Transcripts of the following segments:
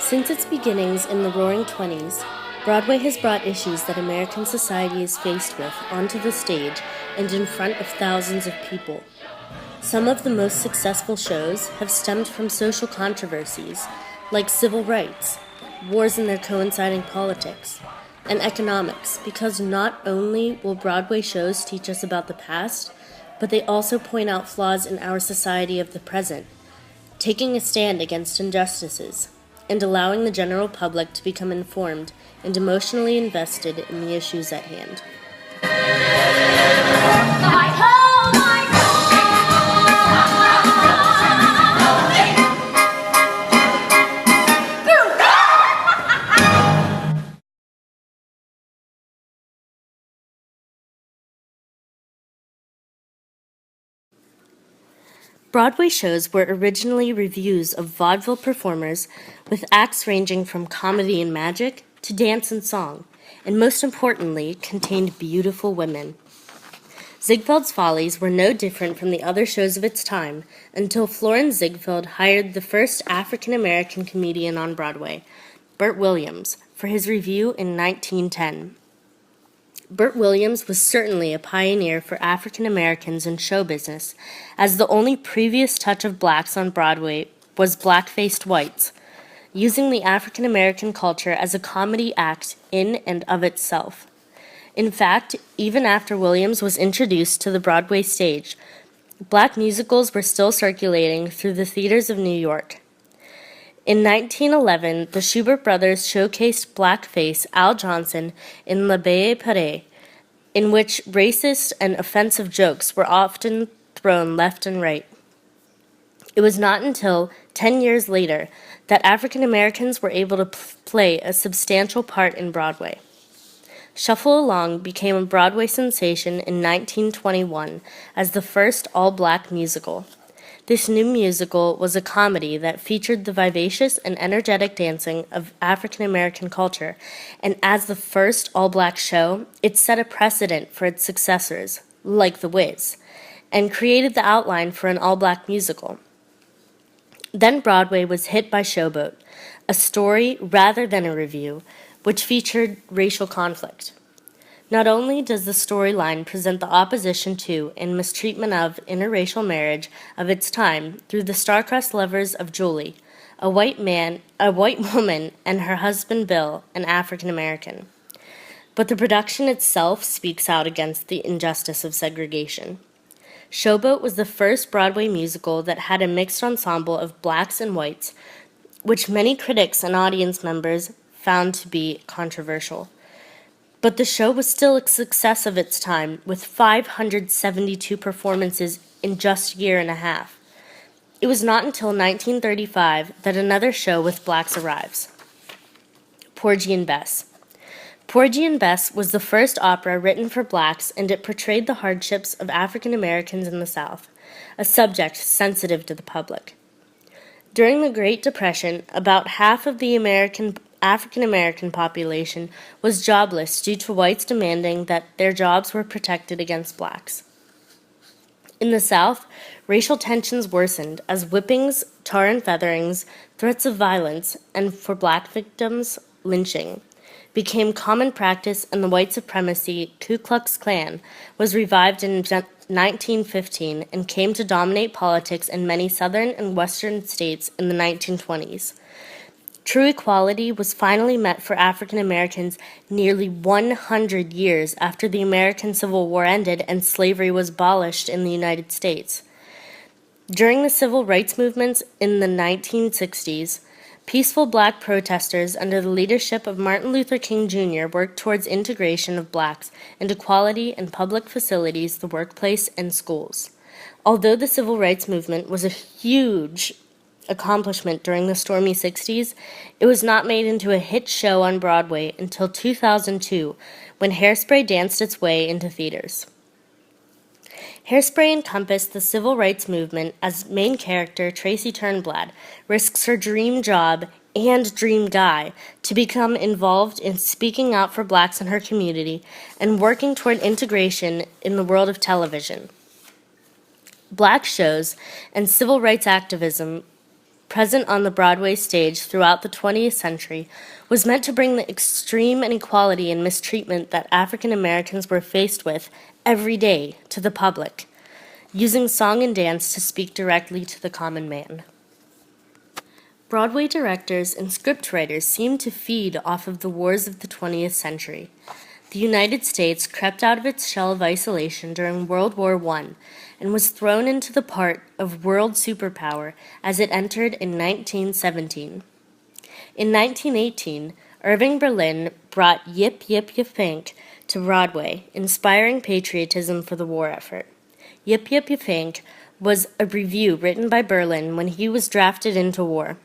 Since its beginnings in the Roaring '20s, Broadway has brought issues that American society is faced with onto the stage and in front of thousands of people. Some of the most successful shows have stemmed from social controversies, like civil rights, wars and their coinciding politics, and economics, because not only will Broadway shows teach us about the past, but they also point out flaws in our society of the present, taking a stand against injustices, and allowing the general public to become informed and emotionally invested in the issues at hand. Broadway shows were originally revues of vaudeville performers with acts ranging from comedy and magic to dance and song, and most importantly, contained beautiful women. Ziegfeld's Follies were no different from the other shows of its time until Florence Ziegfeld hired the first African-American comedian on Broadway, Bert Williams, for his revue in 1910. Bert Williams was certainly a pioneer for African Americans in show business, as the only previous touch of blacks on Broadway was black-faced whites, using the African American culture as a comedy act in and of itself. In fact, even after Williams was introduced to the Broadway stage, black musicals were still circulating through the theaters of New York. In 1911, the Schubert brothers showcased blackface Al Johnson in La Belle Parade, in which racist and offensive jokes were often thrown left and right. It was not until 10 years later that African Americans were able to play a substantial part in Broadway. Shuffle Along became a Broadway sensation in 1921 as the first all-black musical. This new musical was a comedy that featured the vivacious and energetic dancing of African American culture, and as the first all-black show, it set a precedent for its successors, like The Wiz, and created the outline for an all-black musical. Then Broadway was hit by Showboat, a story rather than a revue, which featured racial conflict. Not only does the storyline present the opposition to and mistreatment of interracial marriage of its time through the star-crossed lovers of Julie, a white woman, and her husband Bill, an African American, but the production itself speaks out against the injustice of segregation. Showboat was the first Broadway musical that had a mixed ensemble of blacks and whites, which many critics and audience members found to be controversial. But the show was still a success of its time, with 572 performances in just a year and a half. It was not until 1935 that another show with blacks arrives, Porgy and Bess. Porgy and Bess was the first opera written for blacks, and it portrayed the hardships of African Americans in the South, a subject sensitive to the public. During the Great Depression, about half of the African American population was jobless due to whites demanding that their jobs were protected against blacks. In the South, racial tensions worsened as whippings, tar and featherings, threats of violence, and for black victims, lynching, became common practice, and the white supremacy Ku Klux Klan was revived in 1915 and came to dominate politics in many southern and western states in the 1920s. True equality was finally met for African Americans nearly 100 years after the American Civil War ended and slavery was abolished in the United States. During the civil rights movements in the 1960s, peaceful black protesters under the leadership of Martin Luther King Jr. worked towards integration of blacks into quality in public facilities, the workplace, and schools. Although the civil rights movement was a huge accomplishment during the stormy 60s, it was not made into a hit show on Broadway until 2002, when Hairspray danced its way into theaters. Hairspray encompassed the civil rights movement as main character Tracy Turnblad risks her dream job and dream guy to become involved in speaking out for blacks in her community and working toward integration in the world of television. Black shows and civil rights activism present on the Broadway stage throughout the 20th century was meant to bring the extreme inequality and mistreatment that African Americans were faced with every day to the public, using song and dance to speak directly to the common man. Broadway directors and scriptwriters seemed to feed off of the wars of the 20th century. The United States crept out of its shell of isolation during World War I and was thrown into the part of world superpower as it entered in 1917. In 1918, Irving Berlin brought Yip Yip Yipink to Broadway, inspiring patriotism for the war effort. Yip Yip Yipink was a revue written by Berlin when he was drafted into war.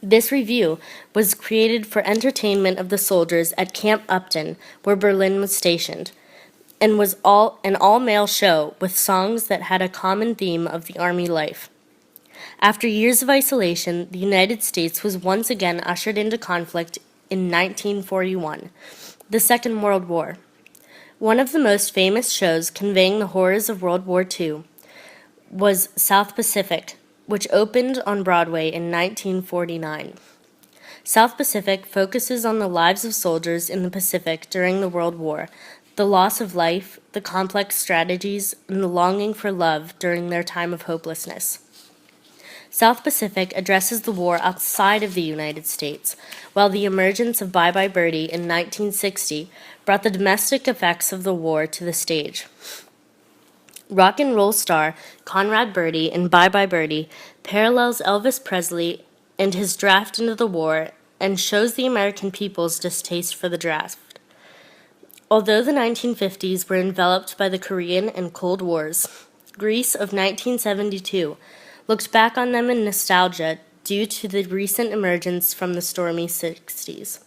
This revue was created for entertainment of the soldiers at Camp Upton, where Berlin was stationed, and was an all-male show with songs that had a common theme of the Army life. After years of isolation, the United States was once again ushered into conflict in 1941, the Second World War. One of the most famous shows conveying the horrors of World War II was South Pacific, which opened on Broadway in 1949. South Pacific focuses on the lives of soldiers in the Pacific during the World War, the loss of life, the complex strategies, and the longing for love during their time of hopelessness. South Pacific addresses the war outside of the United States, while the emergence of Bye Bye Birdie in 1960 brought the domestic effects of the war to the stage. Rock and roll star Conrad Birdie in Bye Bye Birdie parallels Elvis Presley and his draft into the war and shows the American people's distaste for the draft. Although the 1950s were enveloped by the Korean and Cold Wars, Grease of 1972 looked back on them in nostalgia due to the recent emergence from the stormy 60s.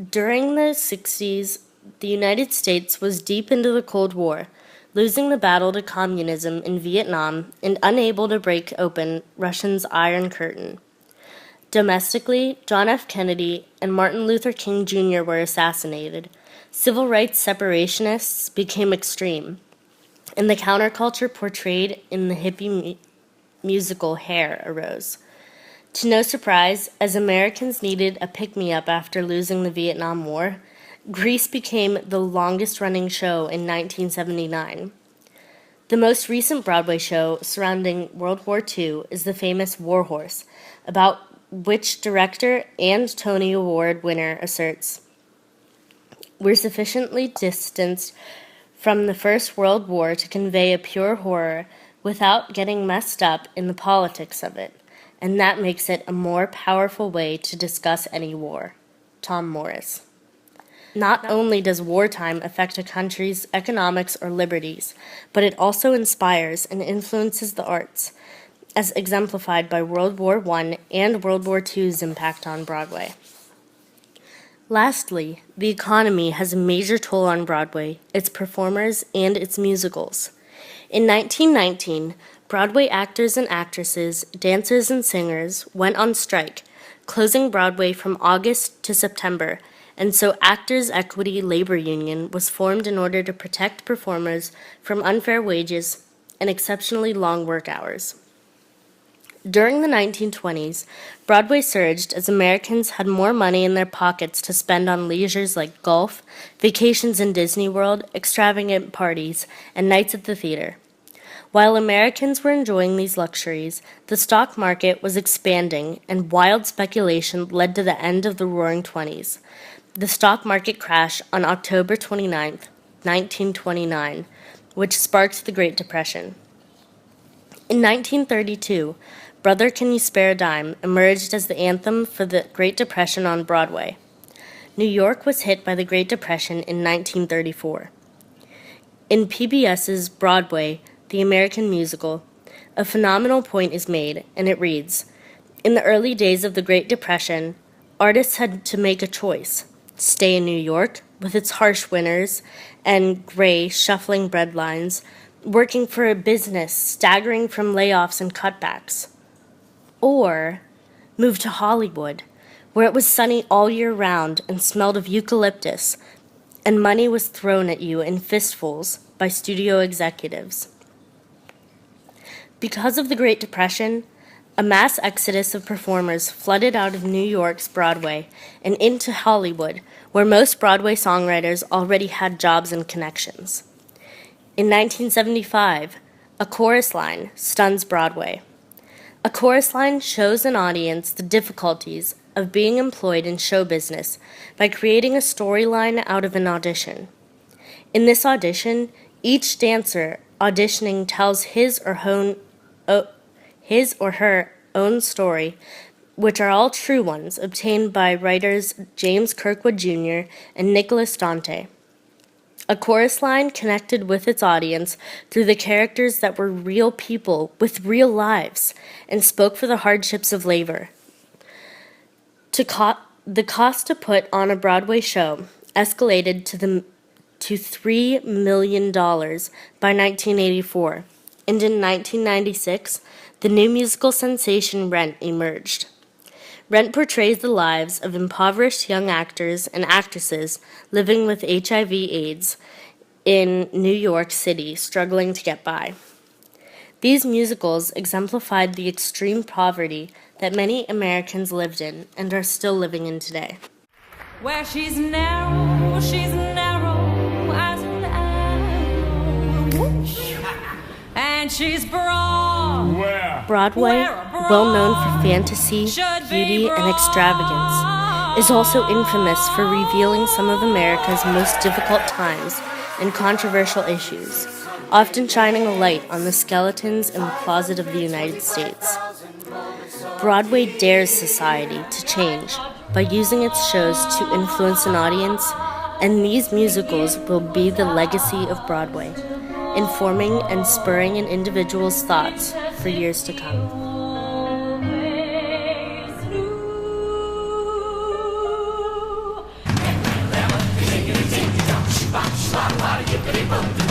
During the 60s, the United States was deep into the Cold War, losing the battle to communism in Vietnam and unable to break open Russia's Iron Curtain. Domestically, John F. Kennedy and Martin Luther King Jr. were assassinated. Civil rights separationists became extreme, and the counterculture portrayed in the hippie musical Hair arose. To no surprise, as Americans needed a pick-me-up after losing the Vietnam War, Grease became the longest-running show in 1979. The most recent Broadway show surrounding World War II is the famous War Horse, about which director and Tony Award winner asserts, "We're sufficiently distanced from the First World War to convey a pure horror without getting messed up in the politics of it, and that makes it a more powerful way to discuss any war." Tom Morris. Not only does wartime affect a country's economics or liberties, but it also inspires and influences the arts, as exemplified by World War I and World War II's impact on Broadway. Lastly, the economy has a major toll on Broadway, its performers, and its musicals. In 1919, Broadway actors and actresses, dancers and singers went on strike, closing Broadway from August to September, and so Actors' Equity Labor Union was formed in order to protect performers from unfair wages and exceptionally long work hours. During the 1920s, Broadway surged as Americans had more money in their pockets to spend on leisures like golf, vacations in Disney World, extravagant parties, and nights at the theater. While Americans were enjoying these luxuries, the stock market was expanding, and wild speculation led to the end of the Roaring Twenties. The stock market crash on October 29, 1929, which sparked the Great Depression. In 1932, Brother, Can You Spare a Dime emerged as the anthem for the Great Depression on Broadway. New York was hit by the Great Depression in 1934. In PBS's Broadway, the American musical, a phenomenal point is made, and it reads, "In the early days of the Great Depression, artists had to make a choice: stay in New York, with its harsh winters and gray, shuffling breadlines, working for a business staggering from layoffs and cutbacks, or move to Hollywood, where it was sunny all year round and smelled of eucalyptus, and money was thrown at you in fistfuls by studio executives." Because of the Great Depression, a mass exodus of performers flooded out of New York's Broadway and into Hollywood, where most Broadway songwriters already had jobs and connections. In 1975, a chorus line stuns Broadway. A chorus line shows an audience the difficulties of being employed in show business by creating a storyline out of an audition. In this audition, each dancer auditioning tells his or her own story, which are all true ones obtained by writers James Kirkwood Jr. and Nicholas Dante. A chorus line connected with its audience through the characters that were real people with real lives and spoke for the hardships of labor. The cost to put on a Broadway show escalated to $3 million by 1984, and in 1996, the new musical sensation Rent emerged. Rent portrays the lives of impoverished young actors and actresses living with HIV/AIDS in New York City, struggling to get by. These musicals exemplified the extreme poverty that many Americans lived in and are still living in today. Where she's narrow as an arrow, and she's broad. Broadway, well known for fantasy, beauty, and extravagance, is also infamous for revealing some of America's most difficult times and controversial issues, often shining a light on the skeletons in the closet of the United States. Broadway dares society to change by using its shows to influence an audience, and these musicals will be the legacy of Broadway, informing and spurring an individual's thoughts for years to come. Bye.